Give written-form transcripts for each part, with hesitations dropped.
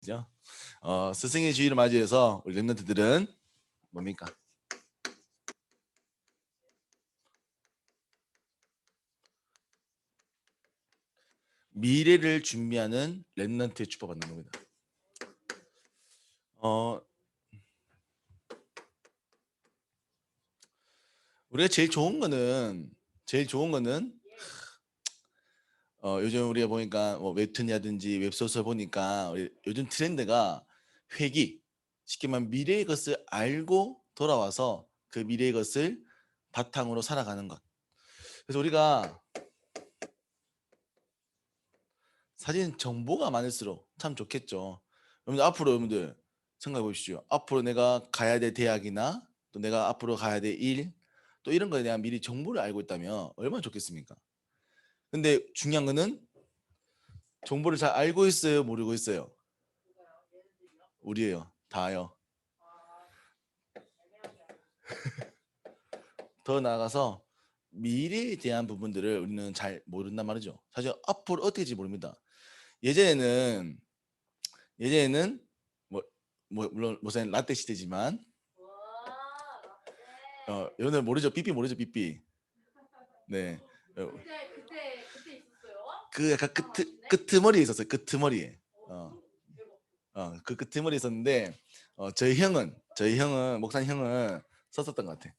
그죠? 스승의 주의를 맞이해서 우리 랩런트들은 뭡니까? 미래를 준비하는 랩런트에 축복받는 겁니다. 어, 우리가 제일 좋은 거는 요즘 우리가 보니까 뭐 웹툰이라든지 웹소설 보니까 요즘 트렌드가 회귀, 쉽게 말하면 미래의 것을 알고 돌아와서 그 미래의 것을 바탕으로 살아가는 것. 그래서 우리가 사진 정보가 많을수록 참 좋겠죠. 여러분들 앞으로 여러분들 생각해 보십시오. 앞으로 내가 가야 될 대학이나 또 내가 앞으로 가야 될 일, 또 이런 거에 대한 미리 정보를 알고 있다면 얼마나 좋겠습니까? 근데 중요한 거는 정보를 잘 알고 있어요, 모르고 있어요? 우리예요. 다요. 더 나아가서 미래에 대한 부분들을 우리는 잘 모른단 말이죠. 사실 앞으로 어떻게 될지 모릅니다. 예전에는 예전에는 뭐, 물론 모사는 라떼 시대지만 여러분들 모르죠? 삐삐 모르죠? 삐삐. 네. 그때 있었어요? 그 약간 아, 맞네. 끄트머리에 있었어요. 끄트머리에. 그 끄트머리에 있었는데 저희 형은 목사님 형은 썼었던 것 같아.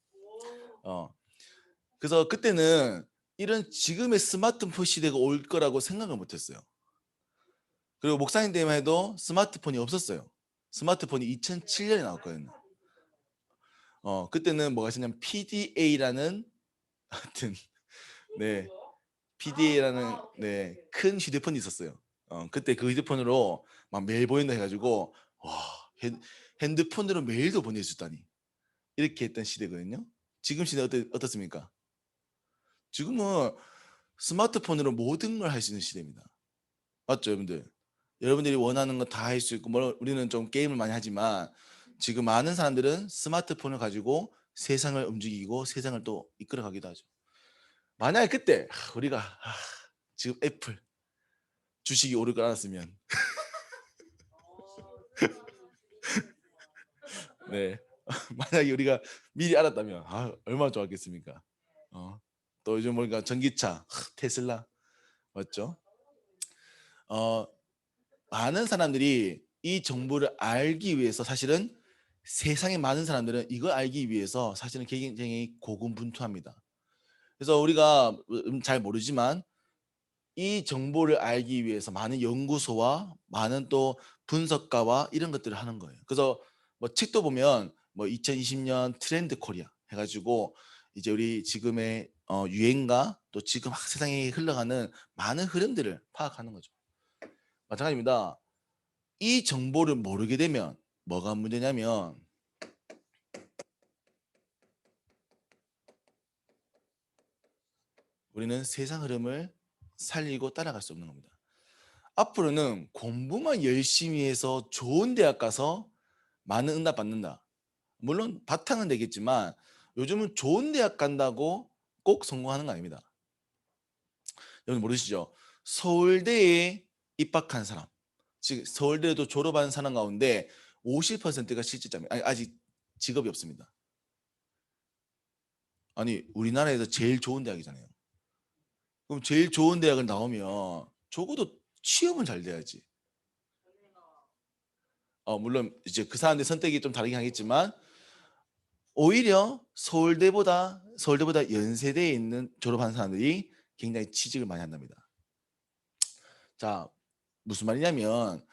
어. 그래서 그때는 이런 지금의 스마트폰 시대가 올 거라고 생각을 못했어요. 그리고 목사님 때만 해도 스마트폰이 없었어요. 스마트폰이 2007년에 나왔거든요. 그때는 뭐가 있었냐면 PDA라는 하여튼 네 PDA라는 큰 휴대폰이 있었어요. 그때 그 휴대폰으로 막 메일 보낸다 해가지고 와 핸드폰으로 메일도 보낼 수 있다니 이렇게 했던 시대거든요. 지금 시대 어떻습니까? 지금은 스마트폰으로 모든 걸 할 수 있는 시대입니다. 맞죠, 여러분들? 여러분들이 원하는 거 다 할 수 있고, 뭐 우리는 좀 게임을 많이 하지만 지금 많은 사람들은 스마트폰을 가지고 세상을 움직이고 세상을 또 이끌어가기도 하죠. 만약에 그때 우리가 지금 애플 주식이 오를 걸 알았으면, 네, 만약에 우리가 미리 알았다면 얼마나 좋았겠습니까? 또 요즘 보니까 전기차 테슬라 맞죠? 어, 많은 사람들이 이 정보를 알기 위해서 사실은 세상에 많은 사람들은 이걸 알기 위해서 사실은 굉장히 고군분투합니다. 그래서 우리가 잘 모르지만 이 정보를 알기 위해서 많은 연구소와 많은 또 분석가와 이런 것들을 하는 거예요. 그래서 뭐 책도 보면 뭐 2020년 트렌드 코리아 해가지고 이제 우리 지금의 유행과 또 지금 세상에 흘러가는 많은 흐름들을 파악하는 거죠. 마찬가지입니다. 이 정보를 모르게 되면 뭐가 문제냐면 우리는 세상 흐름을 살리고 따라갈 수 없는 겁니다. 앞으로는 공부만 열심히 해서 좋은 대학 가서 많은 응답 받는다. 물론 바탕은 되겠지만 요즘은 좋은 대학 간다고 꼭 성공하는 거 아닙니다. 여러분 모르시죠? 서울대에 입학한 사람, 즉 서울대도 졸업한 사람 가운데 50%가 실직자입니다. 아직 직업이 없습니다. 아니 우리나라에서 제일 좋은 대학이잖아요. 그럼 제일 좋은 대학을 나오면 적어도 취업은 잘 돼야지. 물론 이제 그 사람들 선택이 좀 다르긴 하겠지만 오히려 서울대보다 연세대에 있는 졸업한 사람들이 굉장히 취직을 많이 한답니다. 자, 무슨 말이냐면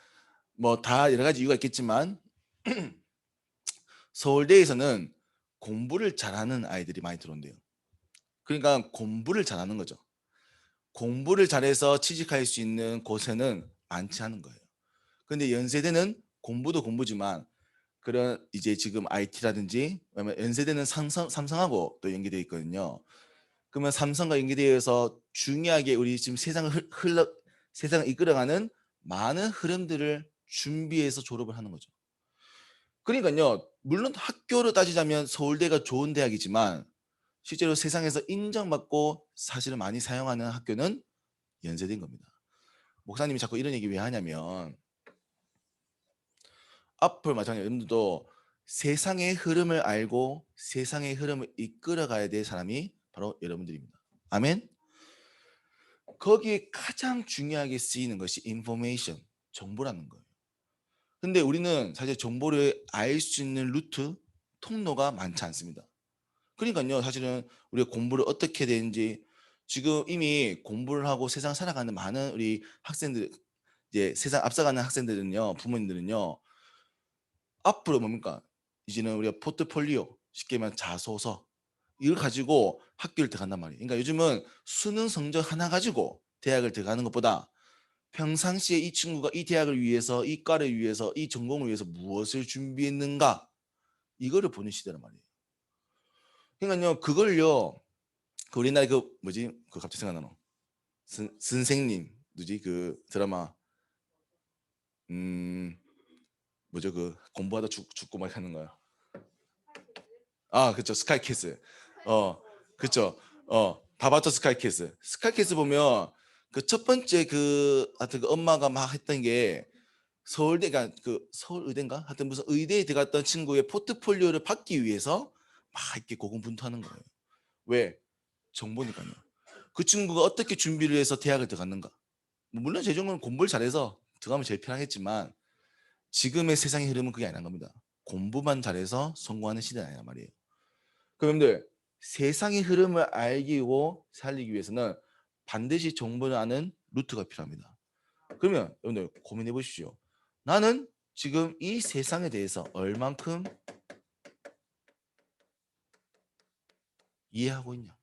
뭐 다 여러 가지 이유가 있겠지만 서울대에서는 공부를 잘하는 아이들이 많이 들어온대요. 그러니까 공부를 잘하는 거죠. 공부를 잘해서 취직할 수 있는 곳에는 많지 않은 거예요. 근데 연세대는 공부도 공부지만 그런 이제 지금 IT라든지 연세대는 삼성하고 또 연계되어 있거든요. 그러면 삼성과 연계되어서 중요하게 우리 지금 세상을 이끌어가는 많은 흐름들을 준비해서 졸업을 하는 거죠. 그러니까요, 물론 학교로 따지자면 서울대가 좋은 대학이지만 실제로 세상에서 인정받고 사실은 많이 사용하는 학교는 연세대인 겁니다. 목사님이 자꾸 이런 얘기 왜 하냐면 앞으로 마찬가지로 여러분들도 세상의 흐름을 알고 세상의 흐름을 이끌어가야 될 사람이 바로 여러분들입니다. 아멘. 거기에 가장 중요하게 쓰이는 것이 인포메이션, 정보라는 거예요. 근데 우리는 사실 정보를 알 수 있는 루트, 통로가 많지 않습니다. 그러니까요, 사실은 우리가 공부를 어떻게 되는지 지금 이미 공부를 하고 세상 살아가는 많은 우리 학생들, 이제 세상 앞서가는 학생들은요, 부모님들은요, 앞으로 뭡니까? 이제는 우리가 포트폴리오, 쉽게 말하면 자소서, 이걸 가지고 학교를 들어간단 말이에요. 그러니까 요즘은 수능 성적 하나 가지고 대학을 들어가는 것보다 평상시에 이 친구가 이 대학을 위해서, 이 과를 위해서, 이 전공을 위해서 무엇을 준비했는가, 이거를 보는 시대란 말이에요. 그러니까요, 그걸요, 그 우리나라 그 뭐지? 그 갑자기 생각나노. 선생님 누지? 그 드라마 음 뭐죠? 그 공부하다 죽고 막 하는 거야. 아, 그쵸. 스카이캐슬. 어, 그쵸. 다 봤죠, 스카이캐슬. 스카이캐슬 보면 그 첫 번째 그 하여튼 그 엄마가 막 했던 게 서울대가 그 서울의대인가? 하여튼 무슨 의대에 들어갔던 친구의 포트폴리오를 받기 위해서 막 이렇게 고군분투하는 거예요. 왜? 정보니까요. 그 친구가 어떻게 준비를 해서 대학을 들어갔는가? 뭐 물론 제 정도는 공부를 잘해서 들어가면 제일 편하겠지만 지금의 세상의 흐름은 그게 아니란 겁니다. 공부만 잘해서 성공하는 시대는 아니란 말이에요. 그런데 세상의 흐름을 알고 살리기 위해서는 반드시 정보를 아는 루트가 필요합니다. 그러면 여러분들 고민해 보십시오. 나는 지금 이 세상에 대해서 얼만큼 이해하고 있냐?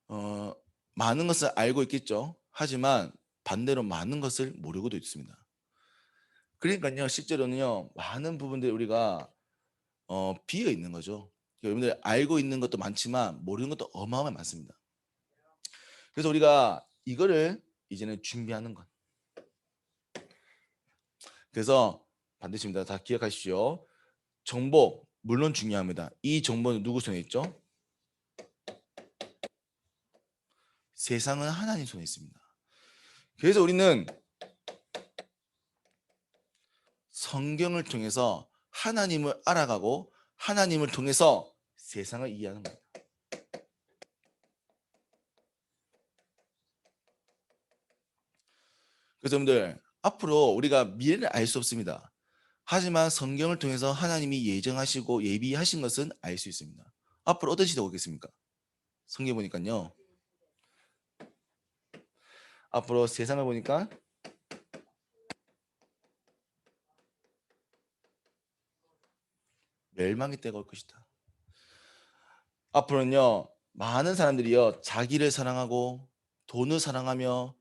어, 많은 것을 알고 있겠죠. 하지만 반대로 많은 것을 모르고도 있습니다. 그러니까요, 실제로는요, 많은 부분들 우리가 비어 있는 거죠. 여러분들 알고 있는 것도 많지만 모르는 것도 어마어마하게 많습니다. 그래서 우리가 이거를 이제는 준비하는 것. 그래서 반드시입니다. 다 기억하십시오. 정보 물론 중요합니다. 이 정보는 누구 손에 있죠? 세상은 하나님 손에 있습니다. 그래서 우리는 성경을 통해서 하나님을 알아가고 하나님을 통해서 세상을 이해하는 겁니다. 그래서 여러분들 앞으로 우리가 미래를 알 수 없습니다. 하지만 성경을 통해서 하나님이 예정하시고 예비하신 것은 알 수 있습니다. 앞으로 어떤 시대가 오겠습니까? 성경 보니까요. 앞으로 세상을 보니까 멸망의 때가 올 것이다. 앞으로는요, 많은 사람들이요, 자기를 사랑하고 돈을 사랑하며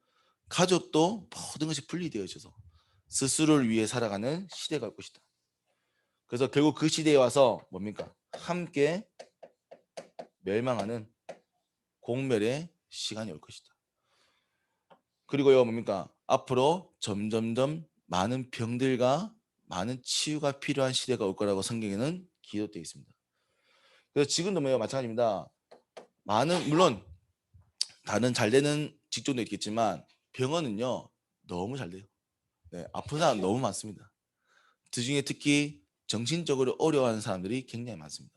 가족도 모든 것이 분리되어 있어서 스스로를 위해 살아가는 시대가 올 것이다. 그래서 결국 그 시대에 와서 뭡니까? 함께 멸망하는 공멸의 시간이 올 것이다. 그리고요, 뭡니까? 앞으로 점점점 많은 병들과 많은 치유가 필요한 시대가 올 거라고 성경에는 기록되어 있습니다. 그래서 지금도 뭐 마찬가지입니다. 많은 물론 다른 잘 되는 직종도 있겠지만 병원은요 너무 잘 돼요. 네, 아픈 사람 너무 많습니다. 그 중에 특히 정신적으로 어려워하는 사람들이 굉장히 많습니다.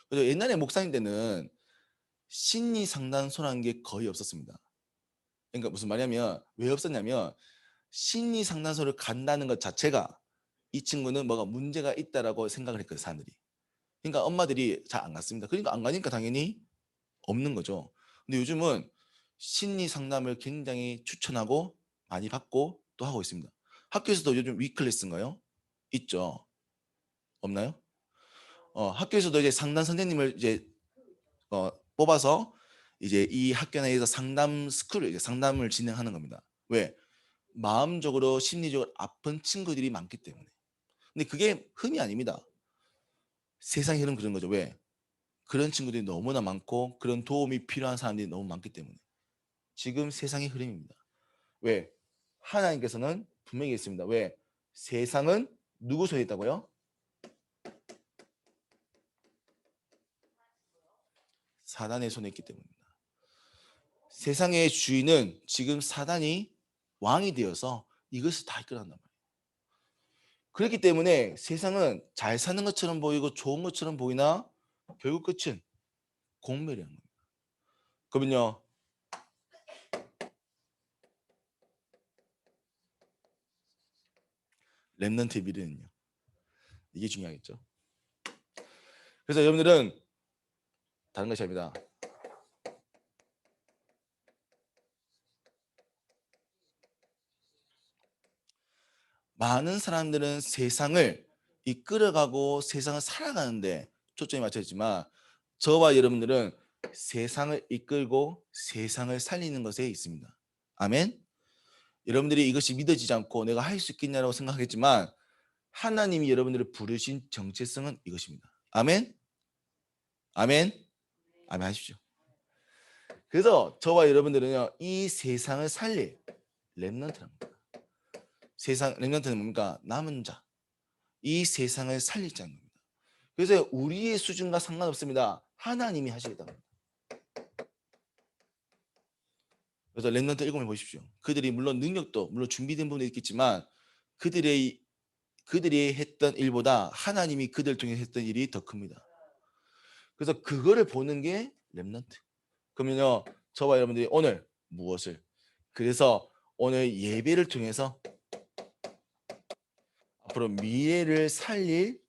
그래서 옛날에 목사님 때는 심리 상담소라는 게 거의 없었습니다. 그러니까 무슨 말이냐면 왜 없었냐면 심리 상담소를 간다는 것 자체가 이 친구는 뭐가 문제가 있다라고 생각을 했거든요, 사람들이. 그러니까 엄마들이 잘 안 갔습니다. 그러니까 안 가니까 당연히 없는 거죠. 근데 요즘은 심리 상담을 굉장히 추천하고 많이 받고 또 하고 있습니다. 학교에서도 요즘 위클래스인가요? 있죠. 없나요? 학교에서도 이제 상담 선생님을 이제 뽑아서 이제 이 학교 내에서 상담 스쿨을 이제 상담을 진행하는 겁니다. 왜? 마음적으로 심리적으로 아픈 친구들이 많기 때문에. 근데 그게 흠이 아닙니다. 세상의 흐름 그런 거죠. 왜? 그런 친구들이 너무나 많고 그런 도움이 필요한 사람들이 너무 많기 때문에. 지금 세상의 흐름입니다. 왜? 하나님께서는 분명히 있습니다. 왜? 세상은 누구 손에 있다고요? 사단의 손에 있기 때문입니다. 세상의 주인은 지금 사단이 왕이 되어서 이것을 다 이끌어간단 말이에요. 그렇기 때문에 세상은 잘 사는 것처럼 보이고 좋은 것처럼 보이나 결국 끝은 공멸이라는 겁니다. 그러면요. 렘넌트의 미래는요. 이게 중요하겠죠. 그래서 여러분들은 다른 것이 아닙니다. 많은 사람들은 세상을 이끌어가고 세상을 살아가는데 초점이 맞춰 있지만 저와 여러분들은 세상을 이끌고 세상을 살리는 것에 있습니다. 아멘. 여러분들이 이것이 믿어지지 않고 내가 할 수 있겠냐라고 생각했지만 하나님이 여러분들을 부르신 정체성은 이것입니다. 아멘. 아멘. 아멘 하십시오. 그래서 저와 여러분들은요 이 세상을 살릴 렘넌트랍니다. 세상 렘넌트는 뭡니까? 남은 자. 이 세상을 살릴 자입니다. 그래서 우리의 수준과 상관없습니다. 하나님이 하시겠다. 그래서 렘넌트 7명 보십시오. 그들이 물론 능력도 물론 준비된 부분이 있겠지만 그들이 했던 일보다 하나님이 그들 통해 했던 일이 더 큽니다. 그래서 그거를 보는 게 렘넌트. 그러면요 저와 여러분들이 오늘 무엇을 그래서 오늘 예배를 통해서 앞으로 미래를 살릴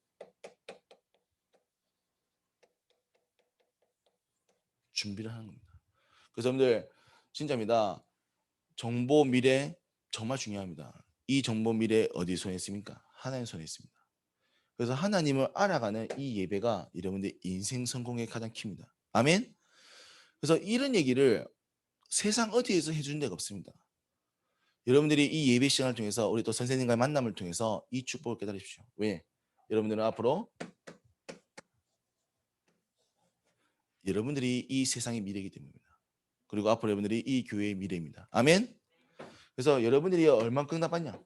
준비를 하는 겁니다. 그래서 여러분들 진짜입니다. 정보 미래 정말 중요합니다. 이 정보 미래 어디 손에 있습니까? 하나님 손에 있습니다. 그래서 하나님을 알아가는 이 예배가 여러분들 인생 성공의 가장 키입니다. 아멘. 그래서 이런 얘기를 세상 어디에서 해주는 데가 없습니다. 여러분들이 이 예배 시간을 통해서 우리 또 선생님과의 만남을 통해서 이 축복을 깨달으십시오. 왜? 여러분들은 앞으로 여러분들이 이 세상의 미래이기 때문입니다. 그리고 앞으로 여러분들이 이 교회의 미래입니다. 아멘. 그래서 여러분들이 얼만큼 응답받냐?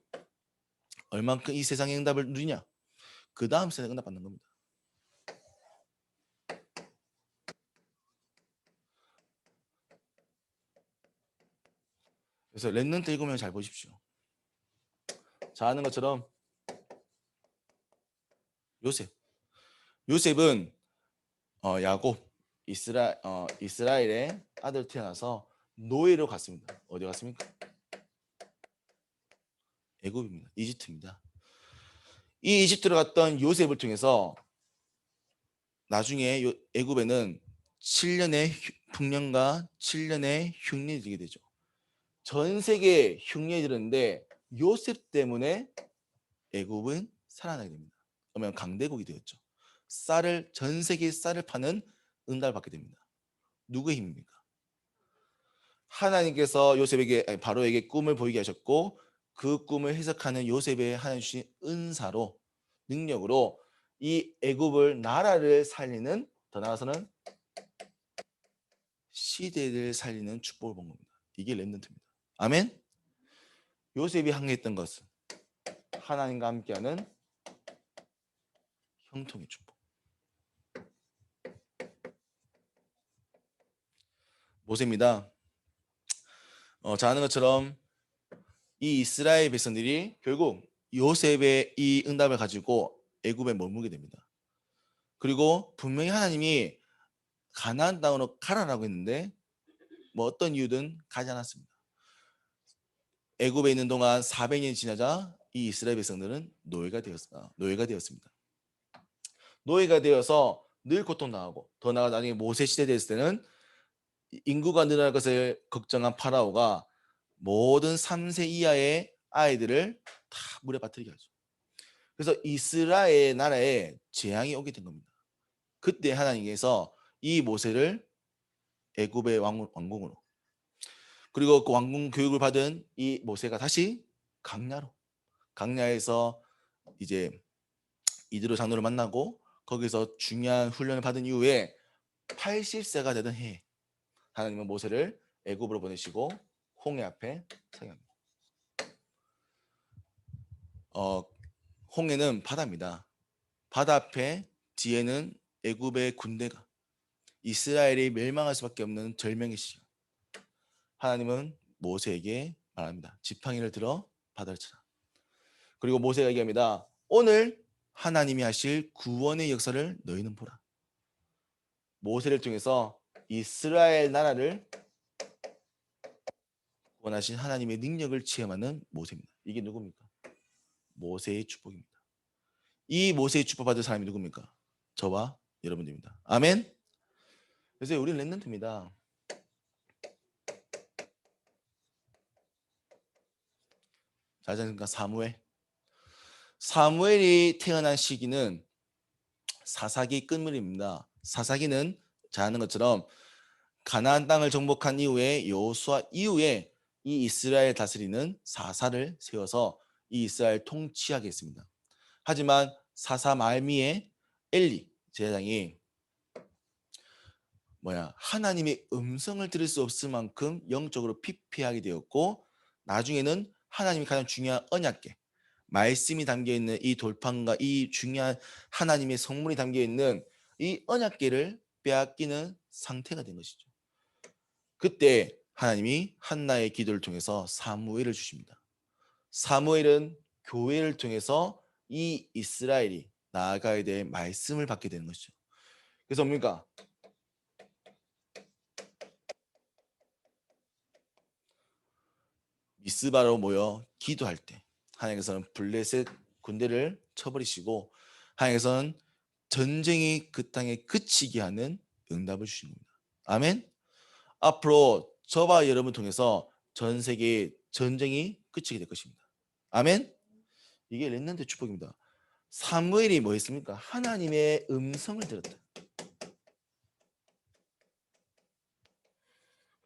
얼만큼 이 세상의 응답을 누리냐? 그 다음 세상에 응답받는 겁니다. 그래서 렘넌트 7명 잘 보십시오. 자 아는 것처럼 요셉. 요셉은 야곱 이스라엘의 아들 태어나서 노예로 갔습니다. 어디 갔습니까? 애굽입니다. 이집트입니다. 이 이집트로 갔던 요셉을 통해서 나중에 애굽에는 7년의 풍년과 7년의 흉년이 들게 되죠. 전 세계에 흉년이 들었는데 요셉 때문에 애굽은 살아나게 됩니다. 그러면 강대국이 되었죠. 전 세계에 쌀을 파는 응답을 받게 됩니다. 누구의 힘입니까? 하나님께서 바로에게 꿈을 보이게 하셨고 그 꿈을 해석하는 요셉의 하나님 주신 은사로 능력으로 이 애굽을 나라를 살리는 더 나아가서는 시대를 살리는 축복을 본 겁니다. 이게 렘넌트입니다. 아멘. 요셉이 항해했던 것은 하나님과 함께하는 형통의 축복. 모세입니다. 자 아는 것처럼 이 이스라엘 백성들이 결국 요셉의 이 응답을 가지고 애굽에 머물게 됩니다. 그리고 분명히 하나님이 가나안 땅으로 가라라고 했는데 뭐 어떤 이유든 가지 않았습니다. 애굽에 있는 동안 400년이 지나자 이 이스라엘 백성들은 노예가 되었습니다. 노예가 되어서 늘 고통당하고 더 나아가 나중에 모세 시대 됐을 때는 인구가 늘어날 것을 걱정한 파라오가 모든 3세 이하의 아이들을 다 물에 빠뜨리게 하죠. 그래서 이스라엘 나라에 재앙이 오게 된 겁니다. 그때 하나님께서 이 모세를 애굽의 왕궁으로 그리고 그 왕궁 교육을 받은 이 모세가 다시 강야에서 이제 이드로 장로를 만나고 거기서 중요한 훈련을 받은 이후에 80세가 되던 해에 하나님은 모세를 애굽으로 보내시고 홍해 앞에 서게 합니다. 홍해는 바다입니다. 바다 앞에 뒤에는 애굽의 군대가 이스라엘이 멸망할 수밖에 없는 절명의 시간. 하나님은 모세에게 말합니다. 지팡이를 들어 바다를 쳐라. 그리고 모세가 얘기합니다. 오늘 하나님이 하실 구원의 역사를 너희는 보라. 모세를 통해서 이스라엘 나라를 구원하신 하나님의 능력을 체험하는 모세입니다. 이게 누굽니까? 모세의 축복입니다. 이 모세의 축복 받을 사람이 누굽니까? 저와 여러분들입니다. 아멘. 그래서 우리는 렘넌트입니다. 잘 아십니까? 사무엘이 태어난 시기는 사사기 끝물입니다. 사사기는 잘 아는 것처럼 가나안 땅을 정복한 이후에 여호수아 이후에 이 이스라엘 다스리는 사사를 세워서 이 이스라엘 통치하게 했습니다. 하지만 사사 말미에 엘리 제사장이 하나님의 음성을 들을 수 없을 만큼 영적으로 피폐하게 되었고, 나중에는 하나님이 가장 중요한 언약궤, 말씀이 담겨있는 이 돌판과 이 중요한 하나님의 성물이 담겨있는 이 언약궤를 빼앗기는 상태가 된 것이죠. 그때 하나님이 한나의 기도를 통해서 사무엘을 주십니다. 사무엘은 교회를 통해서 이 이스라엘이 나아가야 될 말씀을 받게 되는 것이죠. 그래서 뭡니까? 미스바로 모여 기도할 때 하나님께서는 블레셋 군대를 쳐버리시고 하나님께서는 전쟁이 그 땅에 그치게 하는 응답을 주신 겁니다. 아멘. 앞으로 저와 여러분 통해서 전 세계의 전쟁이 그치게 될 것입니다. 아멘. 이게 렘넌트 축복입니다. 사무엘이 뭐 했습니까? 하나님의 음성을 들었다.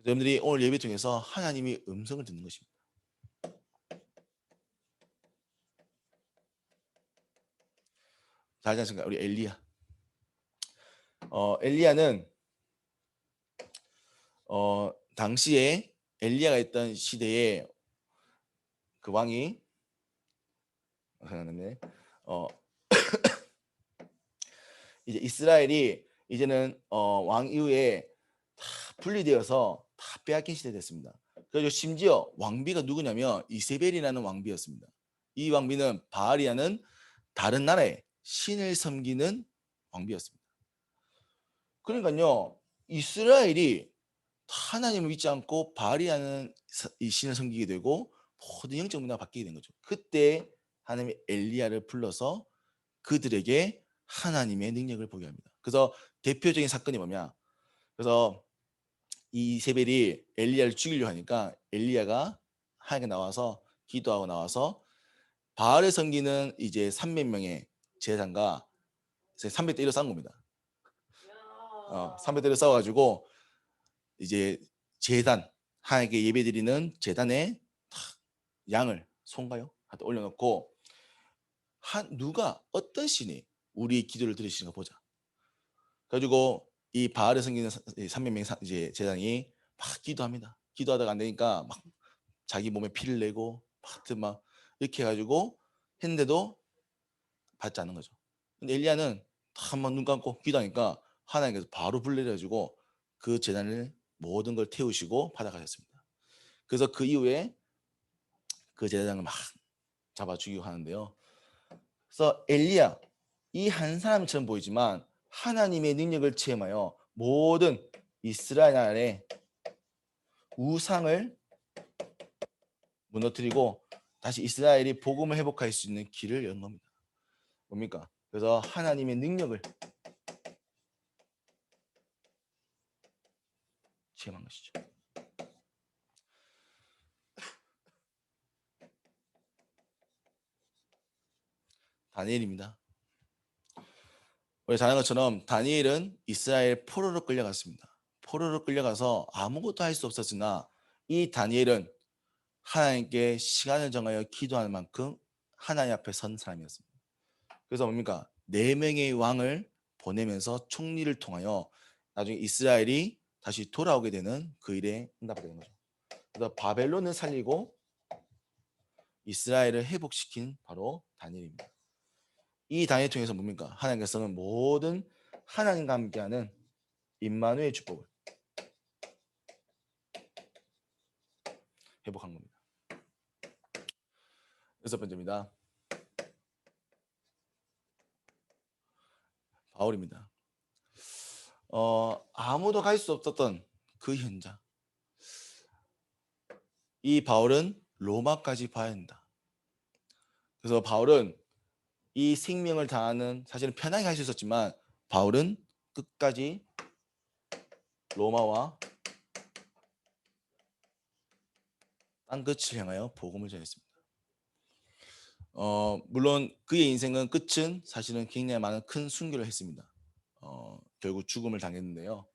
여러분들이 오늘 예배 통해서 하나님의 음성을 듣는 것입니다. 잘 알지 않습니까? 우리 엘리야. 엘리야는 당시에 엘리야가 있던 시대에 그 왕이 생각났네. 이제 이스라엘이 이제는 왕 이후에 다 분리되어서 다 빼앗긴 시대 됐습니다. 그래서 심지어 왕비가 누구냐면 이세벨이라는 왕비였습니다. 이 왕비는 바알이라는 다른 나라의 신을 섬기는 왕비였습니다. 그러니까요, 이스라엘이 하나님을 믿지 않고 바알이라는 이 신을 섬기게 되고 모든 영적 문화가 바뀌게 된 거죠. 그때 하나님이 엘리야를 불러서 그들에게 하나님의 능력을 보게 합니다. 그래서 대표적인 사건이 뭐냐? 그래서 이 이세벨이 엘리야를 죽이려 하니까 엘리야가 하나님께 나와서 기도하고 나와서 바알을 섬기는 이제 300명의 제사장과 300대 1로 싸운 겁니다. 300대 1로 싸워가지고 이제 제단 하나님께 예배드리는 제단에 양을 손가요 하여튼 올려놓고 누가 어떤 신이 우리 기도를 들으시는가 보자. 그래가지고 이 바알을 섬기는 300명 이제 제단이 막 기도합니다. 기도하다가 안 되니까 막 자기 몸에 피를 내고 막 이렇게 해가지고 했는데도 받지 않는 거죠. 근데 엘리야는 한번 눈 감고 기도하니까 하나님께서 바로 불내려가지고 그 제단을 모든 걸 태우시고 받아가셨습니다. 그래서 그 이후에 그 제사장을 막 잡아 죽이고 하는데요. 그래서 엘리야 이 한 사람처럼 보이지만 하나님의 능력을 체험하여 모든 이스라엘 나라의 우상을 무너뜨리고 다시 이스라엘이 복음을 회복할 수 있는 길을 연 겁니다. 뭡니까? 그래서 하나님의 능력을 체험한 것이죠. 다니엘입니다. 우리 잘 아는 것처럼 다니엘은 이스라엘 포로로 끌려갔습니다. 포로로 끌려가서 아무것도 할 수 없었으나 이 다니엘은 하나님께 시간을 정하여 기도할 만큼 하나님 앞에 선 사람이었습니다. 그래서 뭡니까? 4명의 왕을 보내면서 총리를 통하여 나중에 이스라엘이 다시 돌아오게 되는 그 일에 응답하게 된 거죠. 그래서 바벨론을 살리고 이스라엘을 회복시킨 바로 다니엘입니다. 이 다니엘 통해서 뭡니까? 하나님께서는 모든 하나님과 함께하는 임마누엘 축복을 회복한 겁니다. 6번째입니다. 바울입니다. 아무도 갈 수 없었던 그 현장. 이 바울은 로마까지 봐야 한다. 그래서 바울은 이 생명을 다하는, 사실은 편하게 할 수 있었지만 바울은 끝까지 로마와 땅끝을 향하여 복음을 전했습니다. 물론 그의 인생은 끝은 사실은 굉장히 많은 큰 순교를 했습니다. 결국 죽음을 당했는데요.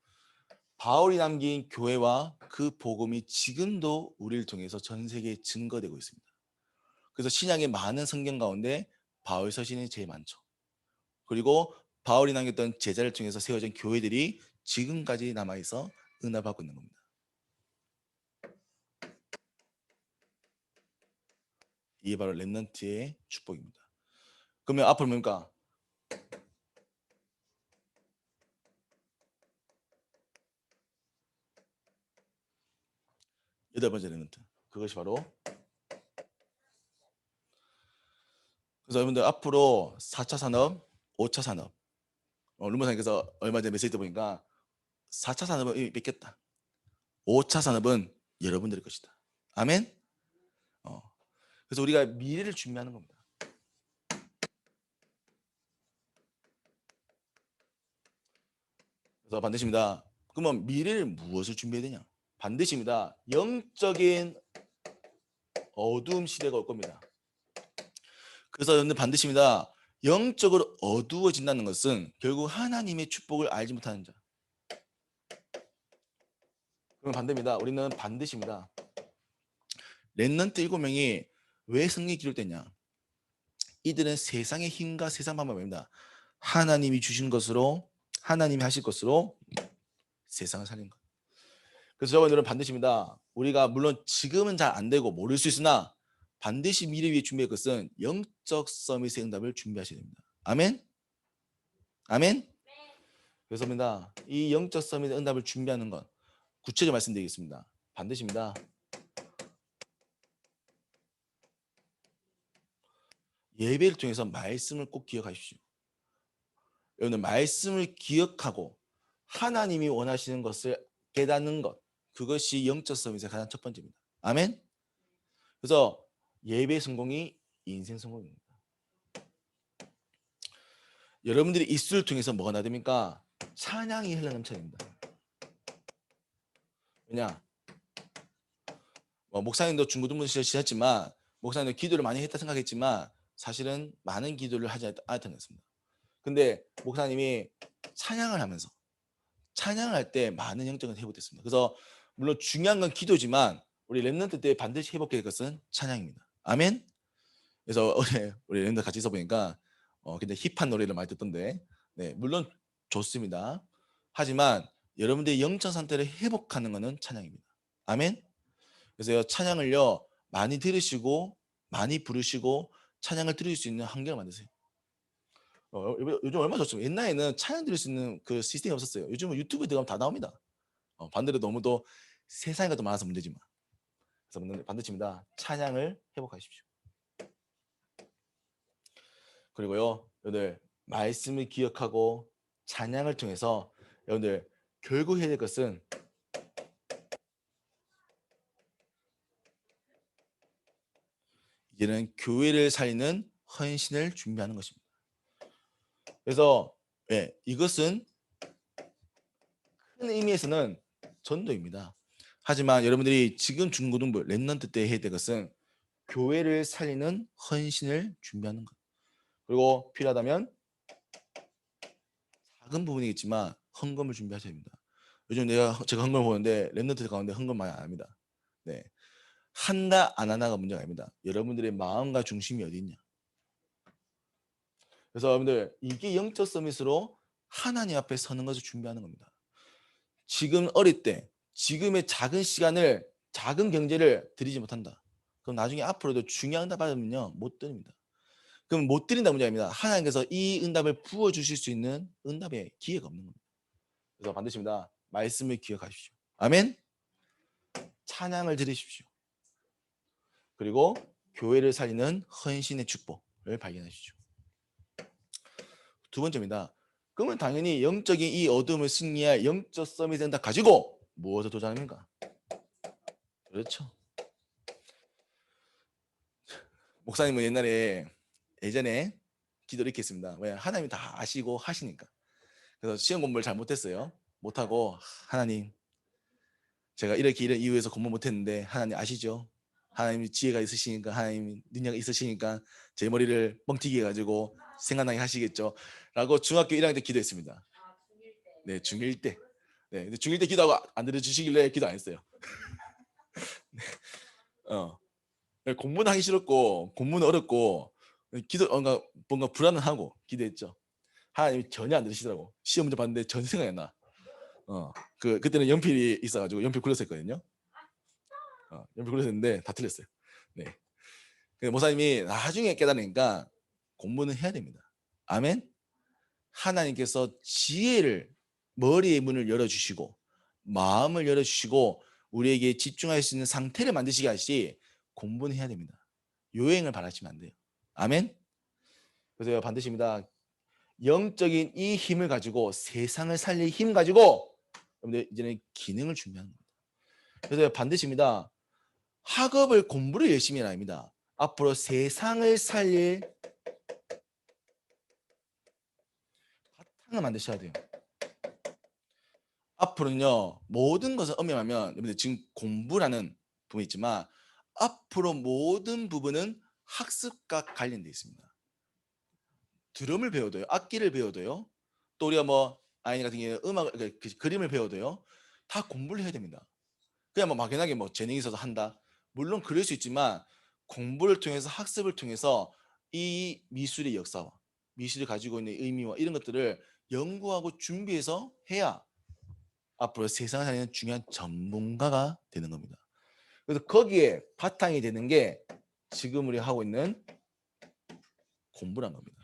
바울이 남긴 교회와 그 복음이 지금도 우리를 통해서 전 세계에 증거되고 있습니다. 그래서 신약의 많은 성경 가운데 바울 서신이 제일 많죠. 그리고 바울이 남겼던 제자를 통해서 세워진 교회들이 지금까지 남아있어 응답받고 있는 겁니다. 이게 바로 렘넌트의 축복입니다. 그러면 앞으로 뭡니까? 여덟 번째 렘넌트. 그것이 바로, 그래서 여러분들 앞으로 4차 산업, 5차 산업, 르몬사님께서 얼마 전에 메시지 보니까 4차 산업은 이미 뺏겼다. 5차 산업은 여러분들의 것이다. 아멘. 그래서 우리가 미래를 준비하는 겁니다. 그래서 반드시입니다. 그러면 미래를 무엇을 준비해야 되냐? 반드시입니다. 영적인 어두움 시대가 올 겁니다. 그래서 여러분들 반드시입니다. 영적으로 어두워진다는 것은 결국 하나님의 축복을 알지 못하는 자. 그럼 반대입니다. 우리는 반드시입니다. 렘넌트 7명이 왜 승리에 기록됐냐? 이들은 세상의 힘과 세상 방법입니다. 하나님이 주신 것으로, 하나님이 하실 것으로 세상을 살린 것. 그래서 여러분들은 반드시입니다. 우리가 물론 지금은 잘 안 되고 모를 수 있으나 반드시 미래 위해 준비할 것은 영적 서밋의 응답을 준비하셔야 됩니다. 아멘? 아멘? 그래서입니다. 이 영적 서밋의 응답을 준비하는 것 구체적으로 말씀드리겠습니다. 반드시입니다. 예배를 통해서 말씀을 꼭 기억하십시오. 여러분들 말씀을 기억하고 하나님이 원하시는 것을 깨닫는 것, 그것이 영적 서밋의 가장 첫 번째입니다. 아멘? 그래서 예배 성공이 인생 성공입니다. 여러분들이 입술을 통해서 뭐가 나됩니까? 찬양이 흘러넘쳐야 됩니다. 왜냐? 목사님도 중고등부 시절 지났지만 목사님도 기도를 많이 했다 생각했지만 사실은 많은 기도를 하지 않았던 것입니다. 근데 목사님이 찬양을 하면서 찬양을 할 때 많은 영적은 회복됐습니다. 그래서 물론 중요한 건 기도지만 우리 렘넌트 때 반드시 회복해야 될 것은 찬양입니다. 아멘. 그래서 우리 렘넌트 같이 있어 보니까 근데 힙한 노래를 많이 듣던데, 네, 물론 좋습니다. 하지만 여러분들의 영적 상태를 회복하는 것은 찬양입니다. 아멘. 그래서 찬양을요 많이 들으시고 많이 부르시고 찬양을 들을 수 있는 환경을 만드세요. 요즘 얼마나 좋죠. 옛날에는 찬양 들을 수 있는 그 시스템이 없었어요. 요즘은 유튜브에 들어가면 다 나옵니다. 반대로 너무도 세상이 더 많아서 문제지만. 그래서 반드시입니다. 찬양을 회복하십시오. 그리고요, 여러분들 말씀을 기억하고 찬양을 통해서 여러분들 결국 해야 될 것은 이제는 교회를 살리는 헌신을 준비하는 것입니다. 그래서 이것은 큰 의미에서는 전도입니다. 하지만 여러분들이 지금 중고등부 렘넌트 때 해야 될 것은 교회를 살리는 헌신을 준비하는 것. 그리고 필요하다면 작은 부분이겠지만 헌금을 준비하셔야 됩니다. 요즘 제가 헌금을 보는데 렘넌트 가운데 헌금 많이 안 합니다. 네, 한다 안 하나가 문제가 아닙니다. 여러분들의 마음과 중심이 어디 있냐. 그래서 여러분들 이게 영적 서밋으로 하나님 앞에 서는 것을 준비하는 겁니다. 지금 어릴 때 지금의 작은 시간을 작은 경제를 드리지 못한다. 그럼 나중에 앞으로도 중요한 응답 받으면요 못 드립니다. 그럼 못 드린다 문제입니다. 하나님께서 이 응답을 부어 주실 수 있는 응답의 기회가 없는 겁니다. 그래서 반드시입니다. 말씀을 기억하십시오. 아멘. 찬양을 드리십시오. 그리고 교회를 살리는 헌신의 축복을 발견하십시오. 두 번째입니다. 그러면 당연히 영적인 이 어둠을 승리할 영적 서밋을 다 가지고 무엇을 도전합니까? 그렇죠. 목사님은 예전에 기도를 이렇게 했습니다. 왜? 하나님이 다 아시고 하시니까. 그래서 시험 공부를 잘 못했어요. 못하고 하나님 제가 이렇게 이런 이유에서 공부 못했는데 하나님 아시죠? 하나님이 지혜가 있으시니까 하나님 능력이 있으시니까 제 머리를 뻥튀기 해가지고 생각나게 하시겠죠. 라고 중학교 1학년 때 기도했습니다. 아, 중일 때. 네, 중1 때. 네, 근데 중1 때 기도하고 안 들어주시길래 기도 안 했어요. 어. 공부는 하기 싫었고 공부는 어렵고 뭔가 불안하고 기도했죠. 하나님이 전혀 안 들으시더라고. 시험 문제 봤는데 전혀 생각이 안 나. 그때는 연필이 있어가지고 연필 굴려서 했거든요. 연필 굴려서 했는데 다 틀렸어요. 네. 근데 목사님이 나중에 깨달으니까 공부는 해야 됩니다. 아멘. 하나님께서 지혜를 머리의 문을 열어주시고 마음을 열어주시고 우리에게 집중할 수 있는 상태를 만드시게 하시 공부는 해야 됩니다. 요행을 바라시면 안 돼요. 아멘. 그래서 반드시입니다. 영적인 이 힘을 가지고 세상을 살릴 힘 가지고 여러분들 이제는 기능을 준비하는 겁니다. 그래서 반드시입니다. 학업을 공부를 열심히 해야 합니다. 앞으로 세상을 살릴 바탕을 만드셔야 돼요. 앞으로는요 모든 것을 엄명하면 여러분들 지금 공부라는 부분이 있지만 앞으로 모든 부분은 학습과 관련되어 있습니다. 드럼을 배워도요, 악기를 배워도요, 또 우리가 뭐 아이니 같은 경우에 그림을 배워도요, 다 공부를 해야 됩니다. 그냥 뭐 막연하게 뭐 재능이 있어서 한다. 물론 그럴 수 있지만 공부를 통해서 학습을 통해서 이 미술의 역사와 미술이 가지고 있는 의미와 이런 것들을 연구하고 준비해서 해야 앞으로 세상을 살리는 중요한 전문가가 되는 겁니다. 그래서 거기에 바탕이 되는 게 지금 우리가 하고 있는 공부란 겁니다.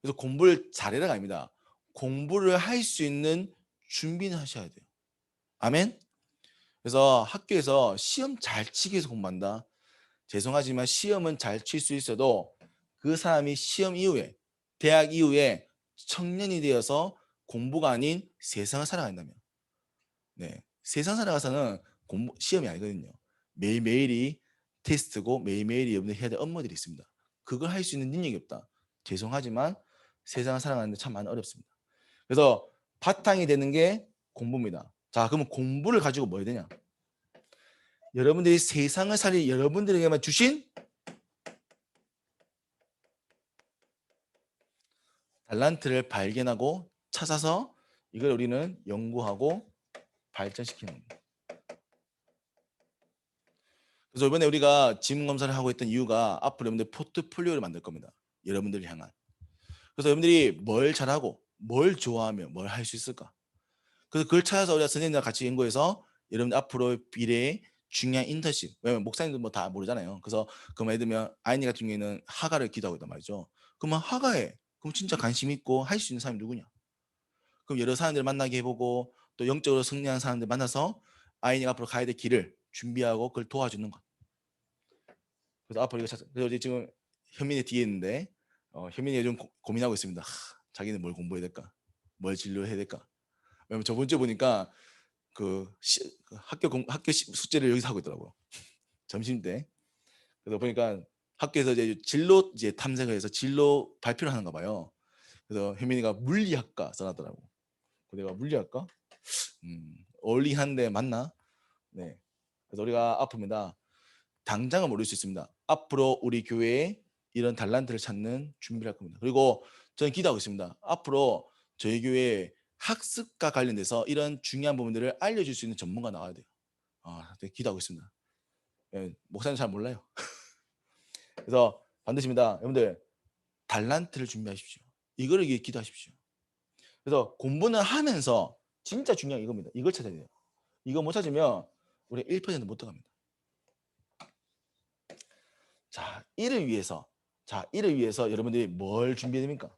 그래서 공부를 잘해라가 아닙니다. 공부를 할 수 있는 준비는 하셔야 돼요. 아멘. 그래서 학교에서 시험 잘 치기 위해서 공부한다. 죄송하지만 시험은 잘 칠 수 있어도 그 사람이 시험 이후에 대학 이후에 청년이 되어서 공부가 아닌 세상을 살아간다면 네, 세상 살아가서는 공부 시험이 아니거든요. 매일매일이 테스트고 매일매일이 여러분들 해야 될 업무들이 있습니다. 그걸 할 수 있는 능력이 없다. 죄송하지만 세상을 살아가는데 참 많이 어렵습니다. 그래서 바탕이 되는 게 공부입니다. 자, 그러면 공부를 가지고 뭐 해야 되냐? 여러분들이 세상을 살릴 여러분들에게만 주신 달란트를 발견하고 찾아서 이걸 우리는 연구하고 발전시키는 겁니다. 그래서 이번에 우리가 지문 검사를 하고 있던 이유가 앞으로 여러분들 포트폴리오를 만들 겁니다. 여러분들을 향한. 그래서 여러분들이 뭘 잘하고 뭘 좋아하며 뭘 할 수 있을까? 그래서 그걸 찾아서 우리가 선생님과 같이 연구해서 여러분들 앞으로 미래의 중요한 인턴십. 왜냐면 목사님도 뭐 다 모르잖아요. 그래서 그럼 예를 들면 아이니 같은 경우에는 하가를 기도하고 있단 말이죠. 그러면 하가에 그럼 진짜 관심 있고 할 수 있는 사람이 누구냐? 그럼 여러 사람들을 만나게 해보고 또 영적으로 승리하는 사람들 만나서 아이니가 앞으로 가야 될 길을 준비하고 그걸 도와주는 것. 그래서 앞으로 그래서 이제 지금 현민이 뒤에 있는데 현민이가 좀 고민하고 있습니다. 자기는 뭘 공부해야 될까? 뭘 진로해야 될까? 왜냐면 저번 주에 보니까 그 학교 숙제를 여기서 하고 있더라고요. 점심 때. 그래서 보니까 학교에서 이제 진로 이제 탐색을 해서 진로 발표를 하는가 봐요. 그래서 현민이가 물리학과 써놨더라고. 내가 물리학과? 어울리한데 맞나? 네. 그래서 우리가 아픕니다. 당장은 모를 수 있습니다. 앞으로 우리 교회에 이런 달란트를 찾는 준비를 할 겁니다. 그리고 저는 기도하고 있습니다. 앞으로 저희 교회에 학습과 관련돼서 이런 중요한 부분들을 알려줄 수 있는 전문가 나와야 돼요. 되게 기도하고 있습니다. 예, 목사님 잘 몰라요. 그래서 반드시입니다. 여러분들 달란트를 준비하십시오. 이거를 위해 기도하십시오. 그래서 공부는 하면서 진짜 중요한 이겁니다. 이걸 찾아야 돼요. 이거 못 찾으면 우리 1%못 들어갑니다. 자, 이를 위해서 여러분들이 뭘 준비해야 됩니까?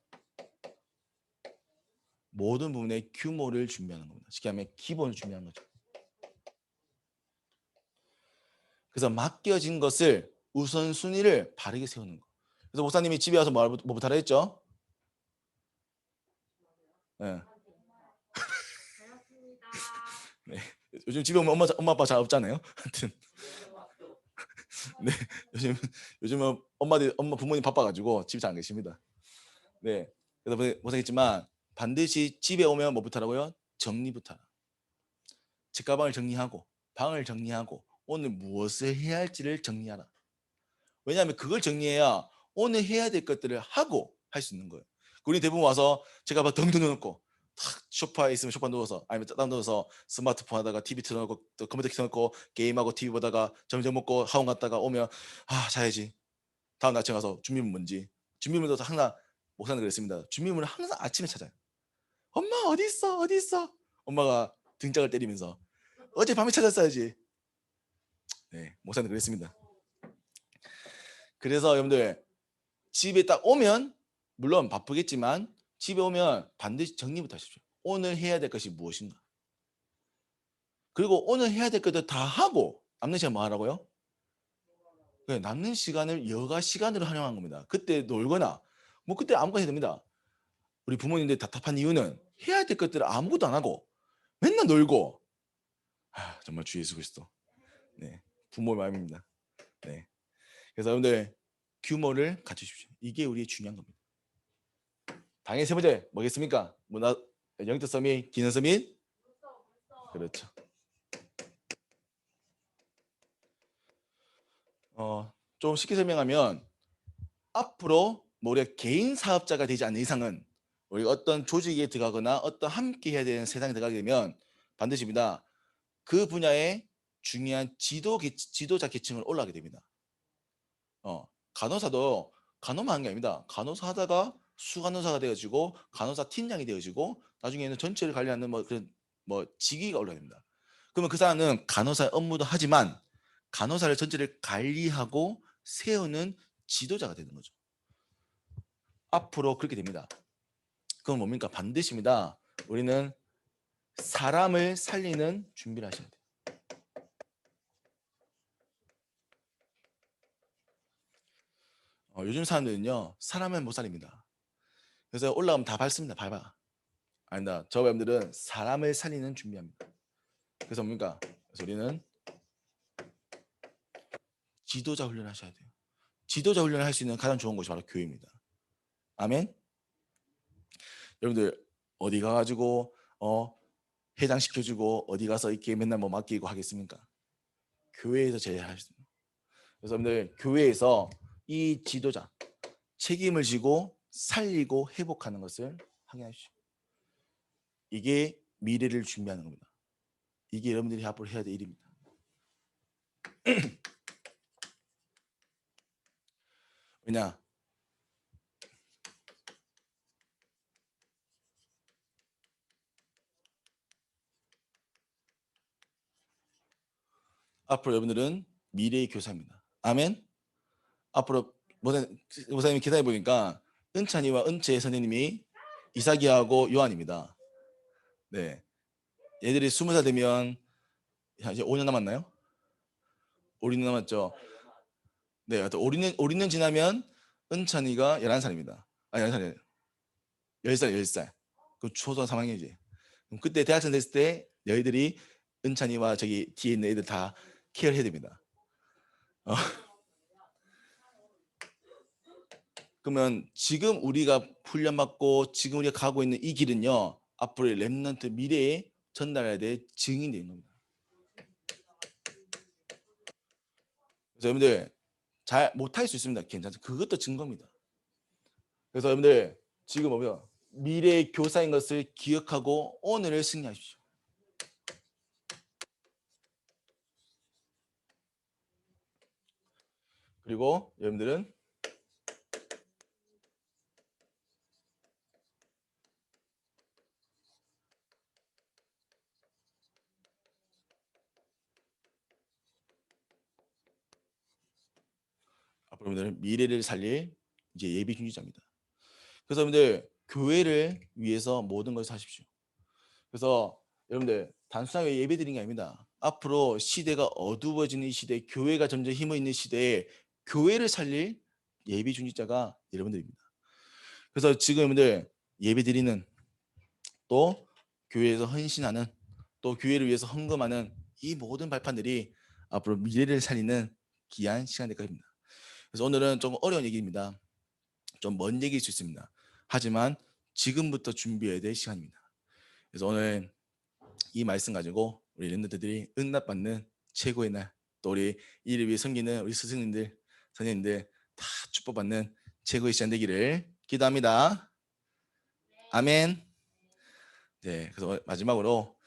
모든 부분의 규모를 준비하는 겁니다. 쉽게 하면 기본을 준비하는 거죠. 그래서 맡겨진 것을 우선순위를 바르게 세우는 거. 그래서 목사님이 집에 와서 뭐부터 하라 했죠? 예. 잘했습니다. 네. 요즘 집에 오면 엄마 아빠 잘 없잖아요. 하여튼 네. 요즘은 엄마 부모님 바빠가지고 집에 잘 안 계십니다. 네. 그래서 고생했지만 반드시 집에 오면 뭐부터 하라고요? 정리부터 하라. 책가방을 정리하고 방을 정리하고 오늘 무엇을 해야 할지를 정리하라. 왜냐하면 그걸 정리해야 오늘 해야 될 것들을 하고 할 수 있는 거예요. 우리 대부분 와서 제가 막 덩덩 놓고 탁 소파에 있으면 소파 누워서 아니면 딱 누워서 스마트폰 하다가 TV 틀어놓고 또 컴퓨터 켜놓고 게임하고 TV 보다가 점점 먹고 학원 갔다가 오면 아 자야지. 다음 날 아침에 가서 준비물 뭔지 준비물도 항상 목사님 그랬습니다. 준비물을 항상 아침에 찾아요. 엄마 어디 있어 어디 있어 엄마가 등짝을 때리면서 어젯밤에 찾았어야지. 네 목사님 그랬습니다. 그래서 여러분들 집에 딱 오면 물론 바쁘겠지만 집에 오면 반드시 정리부터 하십시오. 오늘 해야 될 것이 무엇인가. 그리고 오늘 해야 될 것들 다 하고 남는 시간 뭐 하라고요? 네, 남는 시간을 여가 시간으로 활용한 겁니다. 그때 놀거나 뭐 그때 아무거나 해도 됩니다. 우리 부모님들 답답한 이유는 해야 될 것들을 아무것도 안 하고 맨날 놀고 정말 주 예수 그리스도 네, 부모의 마음입니다. 네. 그래서 여러분들 규모를 갖추십시오. 이게 우리의 중요한 겁니다. 당연히 세 번째 뭐겠습니까? 문화 영적 서밋, 기능 서밋. 그렇죠. 좀 쉽게 설명하면 앞으로 뭐 우리가 개인 사업자가 되지 않는 이상은 우리가 어떤 조직에 들어가거나 어떤 함께 해야 되는 세상에 들어가게 되면 반드시입니다. 그 분야에 중요한 지도자 계층을 올라가게 됩니다. 간호사도 간호만 하는 게 아닙니다. 간호사 하다가 수간호사가 되어지고 간호사 팀장이 되어지고 나중에는 전체를 관리하는 뭐 그런 뭐 직위가 올라갑니다. 그러면 그 사람은 간호사의 업무도 하지만 간호사를 전체를 관리하고 세우는 지도자가 되는 거죠. 앞으로 그렇게 됩니다. 그건 뭡니까? 반드시입니다. 우리는 사람을 살리는 준비를 하셔야 돼요. 요즘 사람들은요 사람을 못 살립니다. 그래서 올라가면 다 밟습니다. 밟아. 아니다. 저 여러분들은 사람을 살리는 준비합니다. 그래서 뭡니까? 그래서 우리는 지도자 훈련을 하셔야 돼요. 지도자 훈련을 할 수 있는 가장 좋은 곳이 바로 교회입니다. 아멘. 여러분들 어디 가가지고 회장 시켜주고 어디 가서 이렇게 맨날 뭐 맡기고 하겠습니까? 교회에서 제일 할 수 있는. 그래서 여러분들 교회에서 이 지도자 책임을 지고 살리고 회복하는 것을 확인하십시오. 이게 미래를 준비하는 겁니다. 이게 여러분들이 앞으로 해야 될 일입니다. 왜냐? 앞으로 여러분들은 미래의 교사입니다. 아멘. 앞으로 목사님이 기사에 보니까 은찬이와 은채 선생님이 이삭이하고 요한입니다. 네, 얘들이 20살 되면 이제 5년 남았나요? 5년 남았죠. 네, 5년 지나면 은찬이가 11살입니다. 아, 11살이에요. 10살, 10살. 그 초등 3학년이지. 그럼 그때 대학생 됐을 때 너희들이 은찬이와 저기 뒤에 있는 애들 다 케어해야 됩니다. 그러면 지금 우리가 훈련받고 지금 우리가 가고 있는 이 길은요 앞으로의 렘넌트 미래에 전달해야 될 증인이 되는 겁니다. 그래서 여러분들 잘 못할 수 있습니다. 괜찮죠. 그것도 증거입니다. 그래서 여러분들 지금 보면 미래의 교사인 것을 기억하고 오늘을 승리하십시오. 그리고 여러분들은 앞으로 여러분들은 미래를 살릴 이제 예비 중지자입니다. 그래서 여러분들 교회를 위해서 모든 것을 하십시오. 그래서 여러분들 단순하게 예배드리는 게 아닙니다. 앞으로 시대가 어두워지는 이 시대에 교회가 점점 힘을 있는 시대에 교회를 살릴 예비 중지자가 여러분들입니다. 그래서 지금 여러분들 예배드리는 또 교회에서 헌신하는, 또 교회를 위해서 헌금하는 이 모든 발판들이 앞으로 미래를 살리는 귀한 시간이 될 겁니다. 그래서 오늘은 좀 어려운 얘기입니다. 좀 먼 얘기일 수 있습니다. 하지만 지금부터 준비해야 될 시간입니다. 그래서 오늘 이 말씀 가지고 우리 랩런트들이 응답받는 최고의 날, 또 우리 이를 위해 섬기는 우리 스승님들, 선생님들 다 축복받는 최고의 시간 되기를 기도합니다. 아멘. 네, 그래서 마지막으로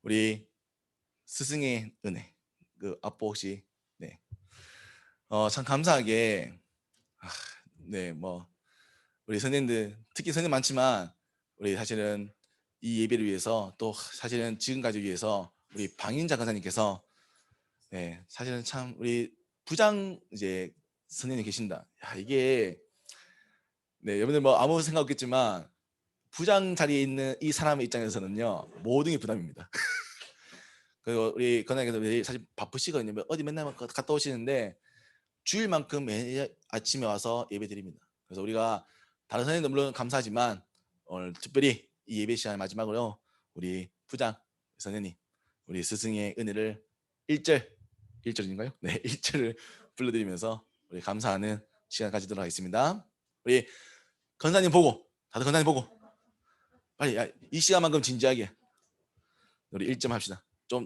우리 스승의 은혜, 그 앞보 혹시 네, 참 감사하게 네, 뭐 우리 선생님들 특히 선생님 많지만 우리 사실은 이 예배를 위해서 또 사실은 지금까지 위해서 우리 방인자 강사님께서 네, 사실은 참 우리 부장 이제 선생님 계신다. 야, 이게 네, 여러분들 뭐 아무 생각 없겠지만 부장 자리에 있는 이 사람의 입장에서는요 모든 게 부담입니다. 그리고 우리 권장님께서 사실 바쁘시거든요. 어디 맨날 갔다 오시는데 주일만큼 매일 아침에 와서 예배 드립니다. 그래서 우리가 다른 선생님도 물론 감사하지만 오늘 특별히 이 예배 시간 마지막으로 우리 부장 선생님, 우리 스승의 은혜를 1절, 1절인가요? 네, 1절을 불러드리면서 우리 감사하는 시간 가지도록 하겠습니다. 우리 건사님 보고, 다들 건사님 보고 빨리 이 시간만큼 진지하게 우리 1점 합시다. 좀